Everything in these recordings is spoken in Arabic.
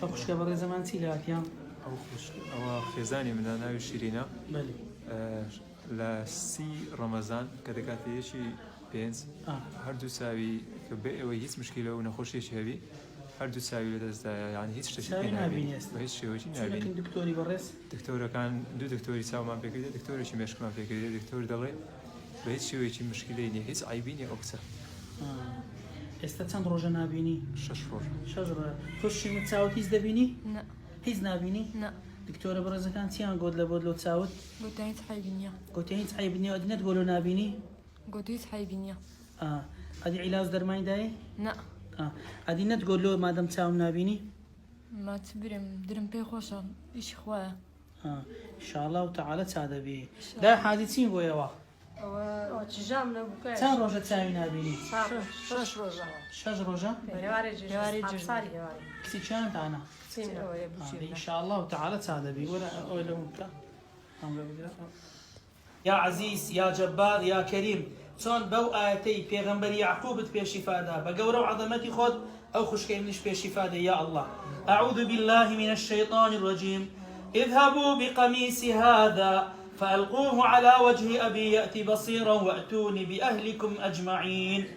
أخوش كبر زمان سيلات يا أو خزاني من أنا وشيرينا بلي لا سي رمضان كذا كاتي شيء بينز هردو ساوي كبئ وهيس مشكلة ونخوش شهبي هردو ساوي لدز يعني هيس شيء نابين وهيس شيء وجي نابين. لكن دكتوري برس دكتورة كان دكتوري ساو ما بيكري دكتوري شيء مشكلة ما بيكري دكتور دلي وهيس شيء وجي مشكلة يعني هيس عيبين يا أكثر. استتسند روجا نابيني ششفور شجرة خوش متساوت هيز دبيني لا هيز نابيني لا دكتورة برز كان تيان قود لبود لو تساوت قوتين حيبينيا قوتين تعيبني ودنا تقولوا نابيني قوتين حيبينيا هذه علاج درماني داي لا هذه نتقول له ما دام تساوم نابيني ما تبرم درم بي خوشا إيش خواه إن شاء الله تعالى تساعد به لا حادثين بو يوا تجامنا بكاش تان روجا تساوي نابيني شش روجا شج روجا يواري جساري كسي كان تاعنا إن شاء الله تعالى تساعد به ولا ممكن يا عزيز يا جبار يا كريم چۆن بەو ئاەتەی پێغەمبەری یعقوبت پێشیفادا بە گەورە و عەظەمەتی خۆت ئەو خوشکەی منیش پێشیفادە یا الله أعوذ بالله من الشيطان الرجيم اذهبوا بقميصي هذا فألقوه على وجه أبي يأتي بصيرا وأتوني بأهلكم أجمعين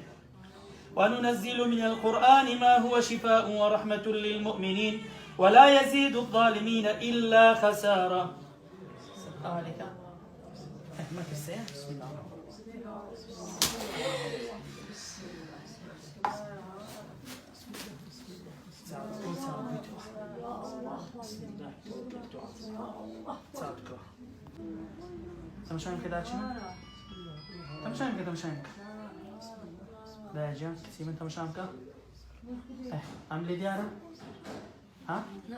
وننزل من القرآن ما هو شفاء ورحمة للمؤمنين ولا يزيد الظالمين إلا خسارة. بسم الله تمشايم كده عشان تمشايم لا جان سيمن تمشايم كا عامل ديارة ها لا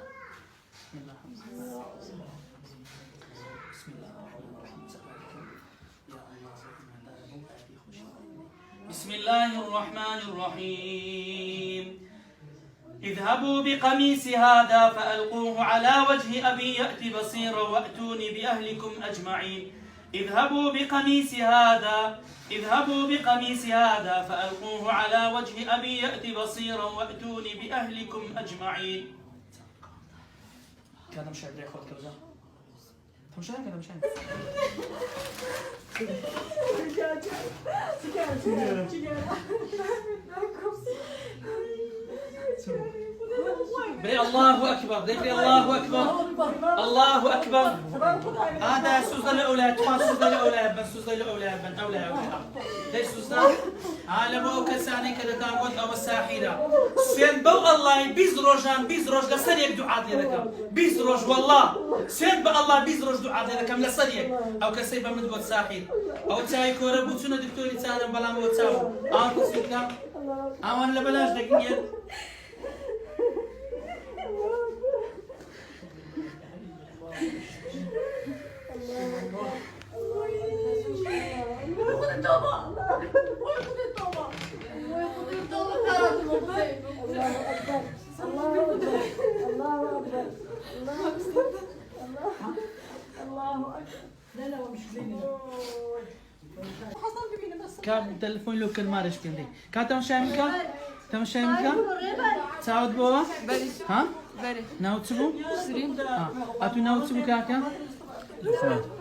بسم الله الرحمن الرحيم اذهبوا بقميصي هذا فألقوه على وجه أبي يأتي بصيرا وأتوني بأهلكم أجمعين. اذهبوا بقميصي هذا فألقوه على وجه أبي يأتي بصيرا وأتوني بأهلكم أجمعين. كذا مش عبري أخوات كذا تمشي بري الله أكبر ذكري الله أكبر هذا سوزة الأولاد سوزة الأولاد بن أولاد ليش سوزة عالمو كساني كذا كان أو الساحرة سين بو الله بيزروج لسريك دعاء ذلك بيزروج والله سين بو الله بيزروج دعاء ذلك لسريك أو كسيبه من دو الساحر أو تاي كوربو شنو دكتور يتسالم بلا مو تساو كسيكا أنا لبلاش دقيقة كان تلفون لو كان مارش كندي كان تمشي منك تعود بوا ها ناوتسبو اتو ناوتسبو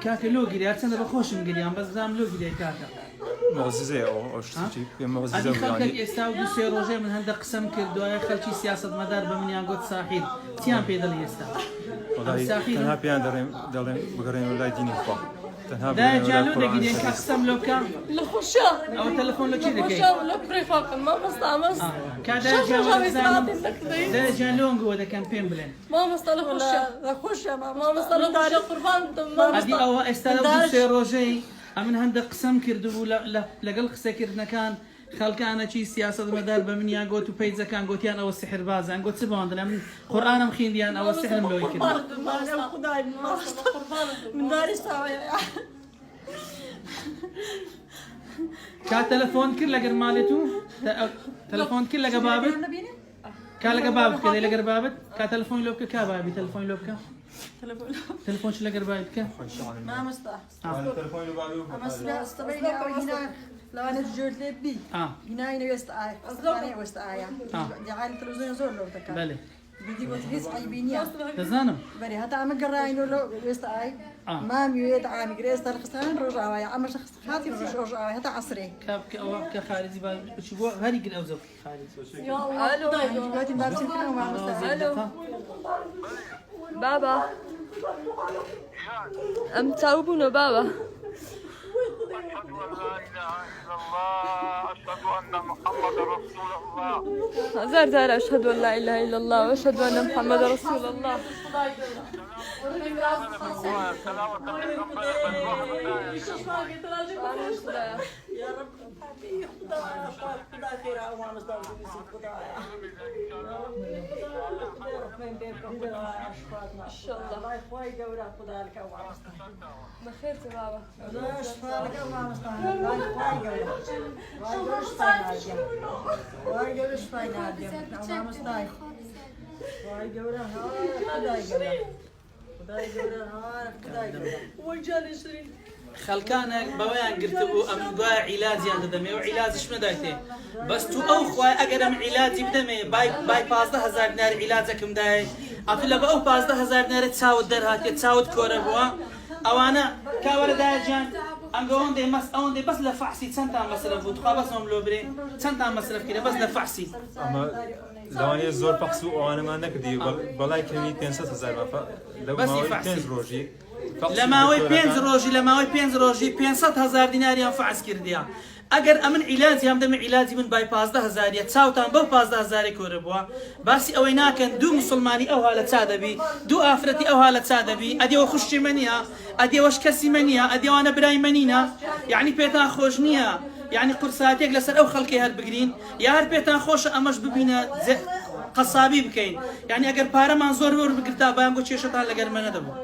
كاكا لو جري أتسند بخوشم جري أم بس زام لو جري كاكا مغززة أو شتى مغززة هذه خلك يستاو دوسي روجي من هندا قسم كردو أي خلشي سياسة مدار بمن ياقوت ساحير تيان بيدل يستا والله تنها بيان دارين بقرين ولا ديني خوا لا جالو دقيقين كقسم لو كان لخوشا أو تلفون لو كذا كي لخوشا ولا بريفاق ما مستعمس كذا جالو ده جالون جوا ده كان بين بلين ما مستعمل لخوشا ما مستعمل دار قربان ما هذه أو استلو دوسي روجي أمن هندا قسم كردو لا لقل خسا كردنا كان خلق أنا شيء سياسة مدار بمن ياقوت وبيتزا كان قوتيان أو السحر باز أنا قوت سبعان دلهم قرآن مخين ديان أو السحر ملوي كده من داري ساوي كا تلفون كله قر مالتو تلفون كله قبابت كلا قبابت كذا لقر بابت كا تلفون لوبك كا بابي تلفون لوبك تلفون شو لقر بابت كا ما مستح تلفون لو بعده ما استبعد هنا لو أنا جورت لي بي هنا وست آية أنا وست آية جعان تلفزيون زور لو تكلم بله بدي هیچ عیبی نییە دەزانم بەری هەتا ئەمە گەڕاینەوە لە ئێستا ئای مامیوێت ئامی گرێستا خستان ڕۆژاوایە ئەمەش خاتی ڕۆژاوای هەتا عسرێ کابکە ئەوە کە خارجی بچی بۆ هەری گر ئەو زەوقی خارجی گوتی بابچین کنم مامۆستا بابا ئەم چاو بوونە بابا أشهد أن محمد رسول الله هزار جار أشهد أن لا إله إلا الله وأشهد أن محمد رسول الله يا رب خدا خير أمام استاذ إن شاء الله الله يخوي جورا خدا لك أمام بخير بابا لا شفاء لك أمام الله يخوي جورا واي جورا شفاء نادي أمام استاذ واي جورا خدا جورا خدا جورا خدا جورا وجاني شرين خەڵکانێک بەوەیان گرتبوو ئەم دوای عیلاجیان دەدەمێ و عیلاجش نەدایتێ بەس تو ئەو خوای ئەگەر ئەم عیلاجی بدەمێ بای 15,000 دینار عیلاجەکەم دای ئەتو لە بە ئەو 15,000 دینارە چاوت دەرهاتێ چاوت کۆرە بووە ئەوانە کاوەرەدایجان ئەنگەوەندێ مەس ئەوەندێ بەس لە فەحسی چەندتان مەسرف بوو تخوا بەسەوەم لۆ برێ چەندتان مەسرف کرێ بەس لە فەحسی ئەمە لەوانەیە زۆر بەخس و ئەوانەمان نەکردی بەڵای کردنی 500,000 لە ماوەی 5 ڕۆژی لە ماوەی 5 ڕۆژی لە ماوەی 5 ڕۆژی 500,000 دیناریان فەحس کردیە ئەگەر ئەمن عیلاجیان دەمە عیلاجی من بای 15,000 چاوتان بەو 15,000 کۆرە بووە باسی ئەوەی ناکەن دوو مسلمانی ئەوها لە چا دەبی دوو ئافرەتی ئەوها لە چا دەبی ئەدێەوە خوشتی منیە ئەدێوەش کەسی منیە ئەدێوانە برای منینە یعنی پێتان خۆش نییە یعنی قورساتێک لەسەر ئەو خەڵکی هەر بگرین یا هەر پێتان خۆشە ئەمەش ببینە قەسابی بکەین یعنی ئەگەر پارەمان زۆر وەربگرتا بایان بۆ کێشەتان لەگەر منە دەبوو